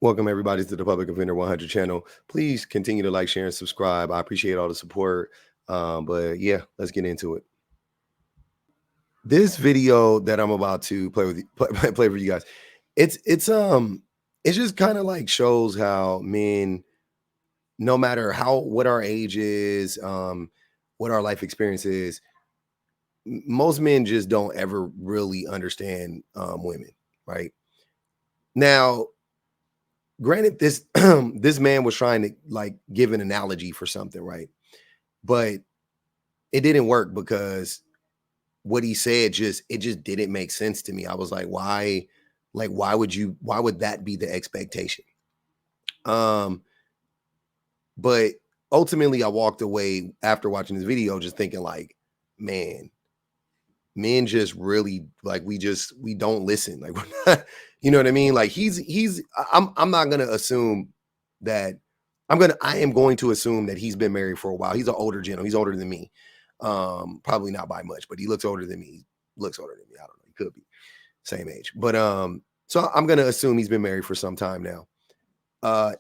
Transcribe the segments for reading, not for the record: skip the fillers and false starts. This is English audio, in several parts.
Welcome everybody to the Public Offender 100 channel. Please continue to like, share, and subscribe. I appreciate all the support. But yeah, let's get into it. This video that I'm about to play for you guys, it's just kind of like shows how men, no matter what our age is, what our life experience is, most men just don't ever really understand women, right? Now, granted, this this man was trying to like give an analogy for something, right? But it didn't work because what he said just didn't make sense to me. I was like, why? Like, why would that be the expectation? Um, but ultimately I walked away after watching this video just thinking like, man, men just really like we don't listen. Like we're not, you know what I mean? Like I'm not gonna assume that I am going to assume that he's been married for a while. He's an older gentleman. He's older than me. Probably not by much, but he looks older than me. He looks older than me. I don't know. He could be same age. But so I'm gonna assume he's been married for some time now.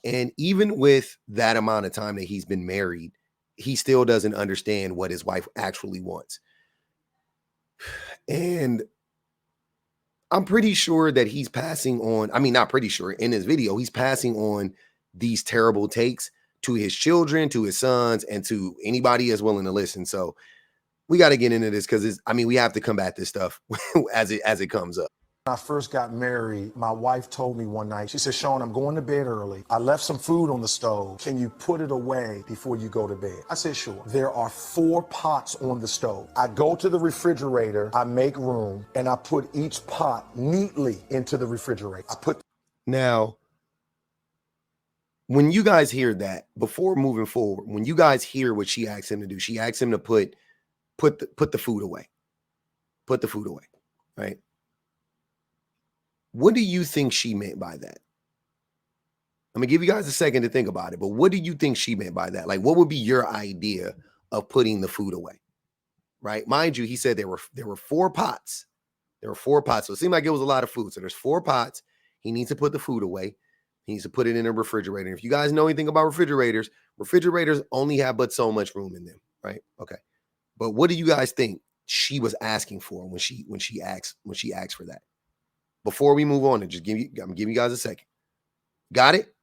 And even with that amount of time that he's been married, he still doesn't understand what his wife actually wants. And I'm pretty sure that he's passing on, I mean, not pretty sure, in his video, he's passing on these terrible takes to his children, to his sons, and to anybody that's willing to listen. So we got to get into this because we have to combat this stuff as it comes up. When I first got married, my wife told me one night, she said, Sean, I'm going to bed early. I left some food on the stove. Can you put it away before you go to bed? I said, sure. There are 4 pots on the stove. I go to the refrigerator, I make room, and I put each pot neatly into the refrigerator. Now, when you guys hear that, before moving forward, when you guys hear what she asked him to do, she asked him to put the food away. Put the food away, right? What do you think she meant by that? I'm gonna give you guys a second to think about it, but what do you think she meant by that? Like, what would be your idea of putting the food away? Right? Mind you, he said there were 4 pots. There were 4 pots. So it seemed like it was a lot of food. So there's 4 pots. He needs to put the food away. He needs to put it in a refrigerator. And if you guys know anything about refrigerators only have but so much room in them, right? Okay. But what do you guys think she was asking for when she asked for that? Before we move on, and I'm giving you guys a second. Got it?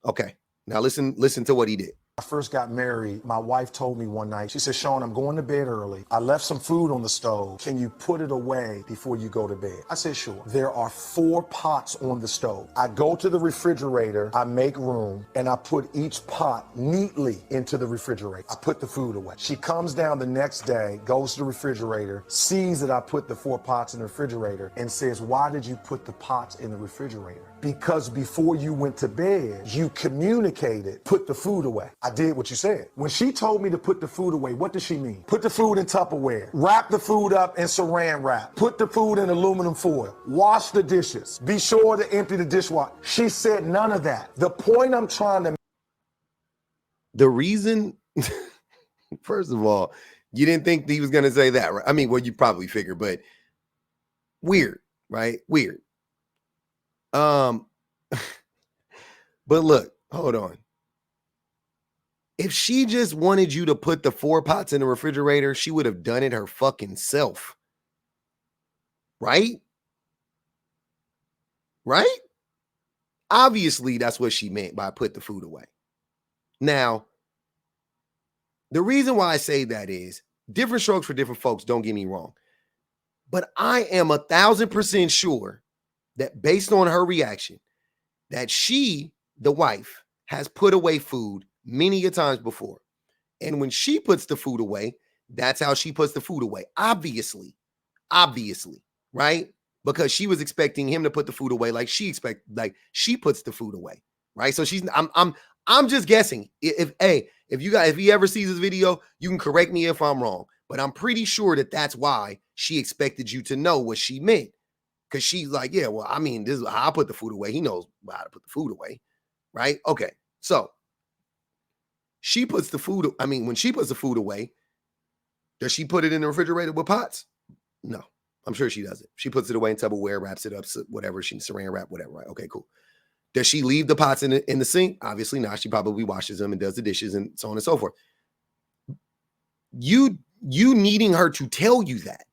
Okay. Now listen to what he did. I first got married, my wife told me one night, she said, Sean, I'm going to bed early. I left some food on the stove. Can you put it away before you go to bed? I said, sure. There are 4 pots on the stove. I go to the refrigerator, I make room, and I put each pot neatly into the refrigerator. I put the food away. She comes down the next day, goes to the refrigerator, sees that I put the 4 pots in the refrigerator, and says, why did you put the pots in the refrigerator? Because before you went to bed, you communicated, put the food away. I did what you said. When she told me to put the food away, what does she mean? Put the food in Tupperware. Wrap the food up in saran wrap. Put the food in aluminum foil. Wash the dishes. Be sure to empty the dishwasher. She said none of that. The point I'm trying to... The reason, first of all, you didn't think he was going to say that, right? I mean, well, you probably figured, but weird, right? Weird. But look, hold on. If she just wanted you to put the 4 pots in the refrigerator, she would have done it her fucking self. Right? Right? Obviously, that's what she meant by put the food away. Now, the reason why I say that is different strokes for different folks, don't get me wrong. But I am 1,000% sure that based on her reaction, that she, the wife, has put away food many a times before. And when she puts the food away, that's how she puts the food away. Obviously, right? Because she was expecting him to put the food away like she puts the food away, right? So I'm just guessing. If he ever sees this video, you can correct me if I'm wrong, but I'm pretty sure that that's why she expected you to know what she meant. Because she's like, yeah, well, I mean, this is how I put the food away. He knows how to put the food away, right? Okay, so she puts the food, I mean, when she puts the food away, does she put it in the refrigerator with pots? No, I'm sure she doesn't. She puts it away in Tupperware, wraps it up, whatever, she saran wrap, whatever, right? Okay, cool. Does she leave the pots in the sink? Obviously not. She probably washes them and does the dishes and so on and so forth. You needing her to tell you that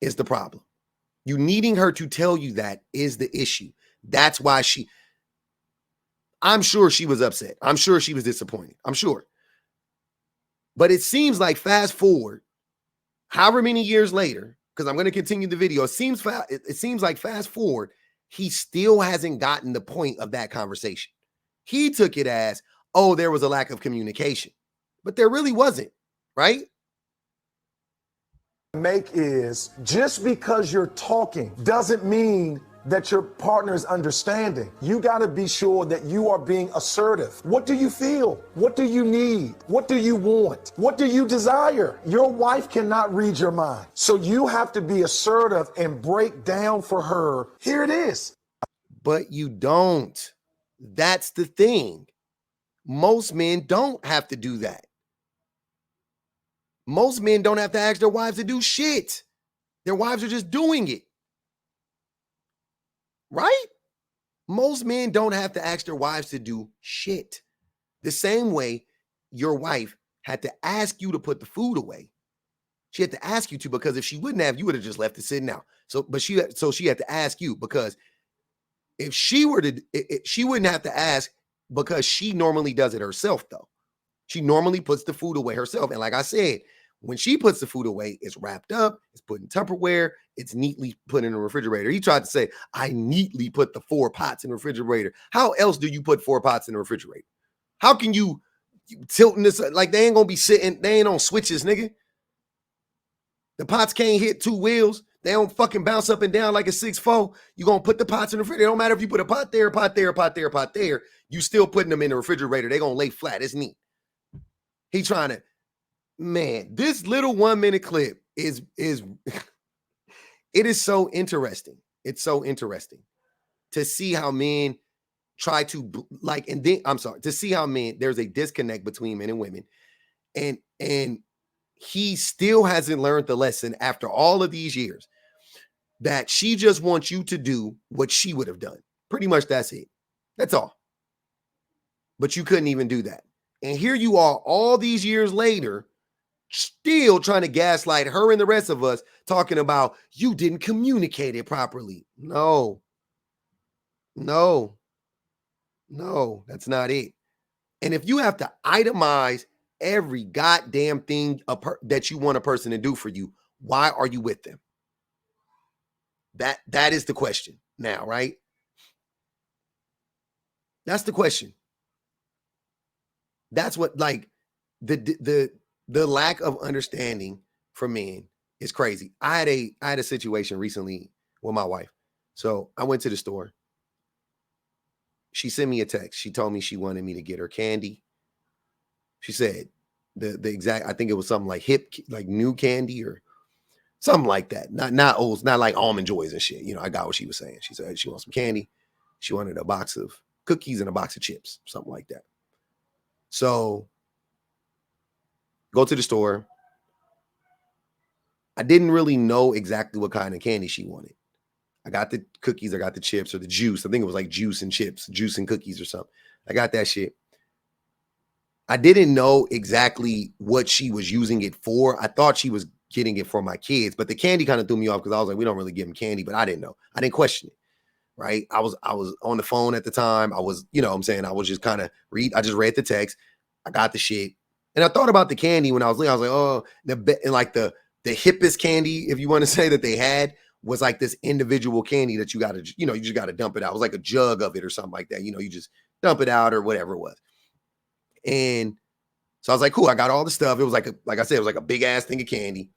is the problem. You needing her to tell you that is the issue. That's why I'm sure she was upset. I'm sure she was disappointed. I'm sure. But it seems like fast forward, however many years later, because I'm going to continue the video, it seems like fast forward, he still hasn't gotten the point of that conversation. He took it as, oh, there was a lack of communication. But there really wasn't, right? Make is just because you're talking doesn't mean that your partner is understanding. You got to be sure that you are being assertive. What do you feel? What do you need? What do you want? What do you desire? Your wife cannot read your mind. So you have to be assertive and break down for her. Here it is. But you don't. That's the thing. Most men don't have to do that. Most men don't have to ask their wives to do shit. Their wives are just doing it. Right? Most men don't have to ask their wives to do shit. The same way your wife had to ask you to put the food away. She had to ask you to, because if she wouldn't have, you would have just left it sitting out. So she had to ask you, because if she were to, she wouldn't have to ask, because she normally does it herself though. She normally puts the food away herself. And like I said, when she puts the food away, it's wrapped up, it's put in Tupperware, it's neatly put in the refrigerator. He tried to say, I neatly put the 4 pots in the refrigerator. How else do you put 4 pots in the refrigerator? How can you tilting this? Like, they ain't gonna be sitting, they ain't on switches, nigga. The pots can't hit 2 wheels. They don't fucking bounce up and down like a 6'4". You gonna put the pots in the refrigerator. It don't matter if you put a pot there, pot there, pot there, pot there. You still putting them in the refrigerator. They gonna lay flat. It's neat. He trying to, man, this little 1-minute clip is it is so interesting. It's so interesting to see how men try to to see how there's a disconnect between men and women. And he still hasn't learned the lesson after all of these years that she just wants you to do what she would have done. Pretty much that's it. That's all. But you couldn't even do that. And here you are all these years later, still trying to gaslight her and the rest of us, talking about you didn't communicate it properly. No, that's not it. And if you have to itemize every goddamn thing that you want a person to do for you, why are you with them? That is the question now, right? That's the question. That's what, like, the lack of understanding for men is crazy. I had a situation recently with my wife. So I went to the store. She sent me a text. She told me she wanted me to get her candy. She said the exact, I think it was something like hip, like new candy or something like that. Not old, not like Almond Joys and shit. You know, I got what she was saying. She said she wants some candy. She wanted a box of cookies and a box of chips, something like that. So go to the store. I didn't really know exactly what kind of candy she wanted. I got the cookies, I got the chips or the juice. I think it was like juice and chips, juice and cookies or something. I got that shit. I didn't know exactly what she was using it for. I thought she was getting it for my kids, but the candy kind of threw me off because I was like, we don't really give them candy, but I didn't know. I didn't question it. Right. I was on the phone at the time. I was, you know what I'm saying? I was just kind of I just read the text. I got the shit. And I thought about the candy when I was little. I was like, oh, and like the hippest candy, if you want to say, that they had was like this individual candy that you got to, you just got to dump it out. It was like a jug of it or something like that. You just dump it out or whatever it was. And so I was like, cool, I got all the stuff. It was like I said, it was like a big ass thing of candy.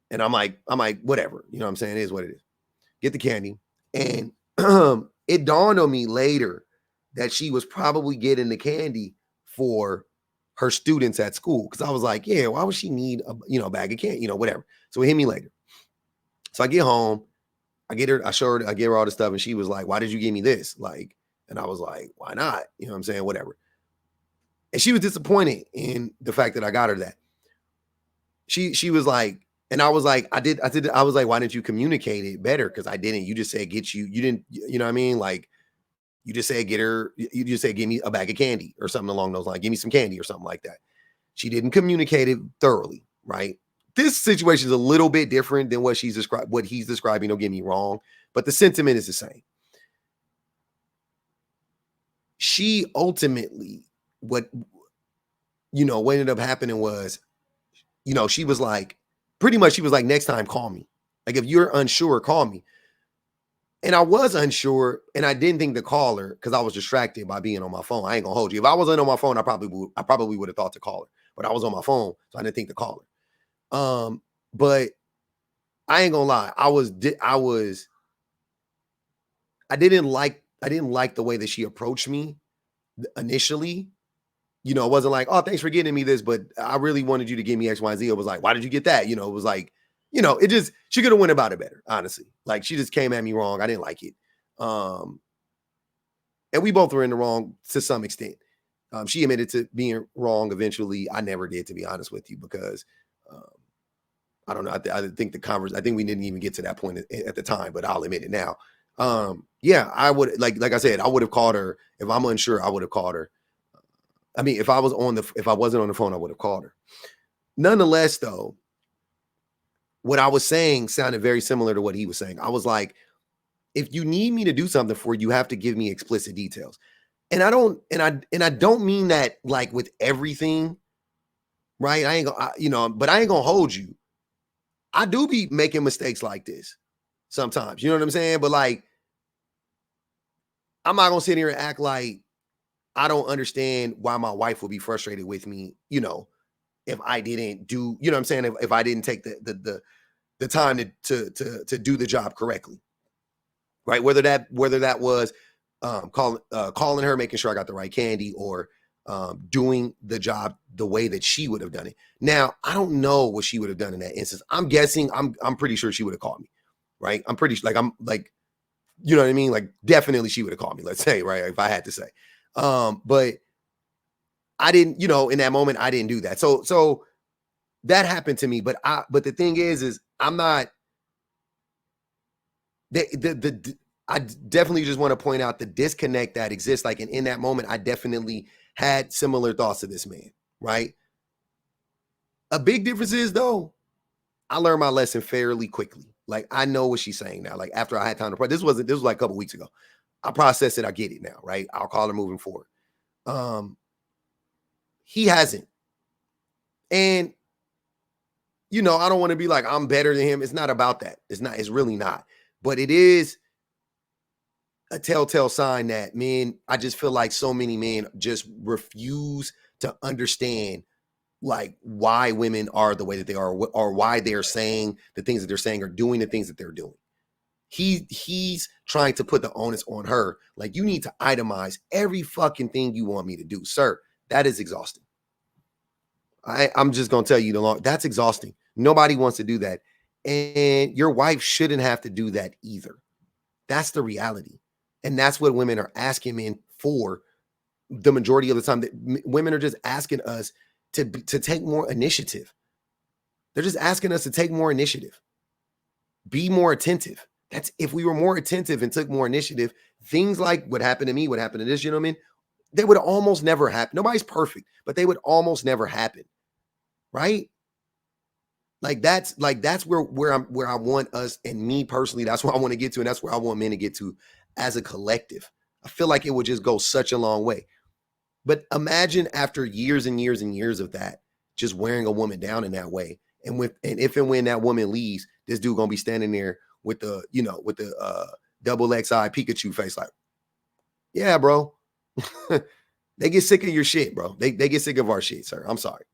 And I'm like, whatever, you know what I'm saying? It is what it is. Get the candy. And it dawned on me later that she was probably getting the candy for her students at school. Cause I was like, yeah, why would she need a bag of candy, whatever. So it hit me later. So I get home, I give her all the stuff. And she was like, why did you give me this? Like, and I was like, why not? You know what I'm saying? Whatever. And she was disappointed in the fact that I got her that. She was like, and I was like, I was like, why didn't you communicate it better? Because I didn't. You just said you didn't, you know what I mean? Like, You just said, you just said, give me a bag of candy or something along those lines. Give me some candy or something like that. She didn't communicate it thoroughly, right? This situation is a little bit different than what he's describing. Don't get me wrong, but the sentiment is the same. She ultimately, what ended up happening was, she was like, pretty much, she was like, next time, call me. Like, if you're unsure, call me. And I was unsure, and I didn't think to call her because I was distracted by being on my phone. I ain't gonna hold you. If I wasn't on my phone, I probably would have thought to call her. But I was on my phone, so I didn't think to call her. But I ain't gonna lie, I didn't like the way that she approached me initially. It wasn't like, oh, thanks for getting me this, but I really wanted you to give me X, Y, and Z. It was like, why did you get that? It was like, she could have went about it better, honestly. Like, she just came at me wrong. I didn't like it. And we both were in the wrong to some extent. She admitted to being wrong eventually. I never did, to be honest with you, because I don't know. I think I think we didn't even get to that point at the time, but I'll admit it now. Yeah, I would, like I said, I would have called her. If I'm unsure, I would have called her. I mean, if I wasn't on the phone, I would have called her. Nonetheless, though, what I was saying sounded very similar to what he was saying. I was like, if you need me to do something for you, you have to give me explicit details. And I don't mean that like with everything, right? I ain't gonna, but I ain't gonna hold you. I do be making mistakes like this sometimes. You know what I'm saying? But like, I'm not gonna sit here and act like I don't understand why my wife would be frustrated with me, if I didn't do, what I'm saying, if I didn't take the time to do the job correctly, right? Whether that was calling her, making sure I got the right candy, or doing the job the way that she would have done it. Now, I don't know what she would have done in that instance. I'm guessing, I'm pretty sure she would have called me, right? I'm pretty like, I'm like, you know what I mean? Like, definitely she would have called me, let's say, right? If I had to say. But I didn't, in that moment, I didn't do that. So that happened to me. But the thing is I'm not, I definitely just want to point out the disconnect that exists. Like, in that moment, I definitely had similar thoughts to this man, right? A big difference is, though, I learned my lesson fairly quickly. Like, I know what she's saying now. Like, after I had time to, this was like a couple weeks ago. I processed it. I get it now, right? I'll call her moving forward. He hasn't. And, I don't want to be like, I'm better than him. It's not about that. It's really not. But it is a telltale sign that men, I just feel like so many men just refuse to understand like why women are the way that they are, or why they're saying the things that they're saying, or doing the things that they're doing. He's trying to put the onus on her. Like, you need to itemize every fucking thing you want me to do, sir. That is exhausting. I'm just going to tell you that's exhausting. Nobody wants to do that. And your wife shouldn't have to do that either. That's the reality. And that's what women are asking men for the majority of the time. That women are just asking us to take more initiative. They're just asking us to take more initiative. Be more attentive. That's, if we were more attentive and took more initiative, things like what happened to me, what happened to this gentleman, they would almost never happen. Nobody's perfect, but they would almost never happen. Right? That's where I want us, and me personally, that's where I want to get to. And that's where I want men to get to as a collective. I feel like it would just go such a long way. But imagine after years and years and years of that, just wearing a woman down in that way. And if and when that woman leaves, this dude gonna be standing there with the double XI Pikachu face, like, yeah, bro. They get sick of your shit, bro. They get sick of our shit, sir. I'm sorry.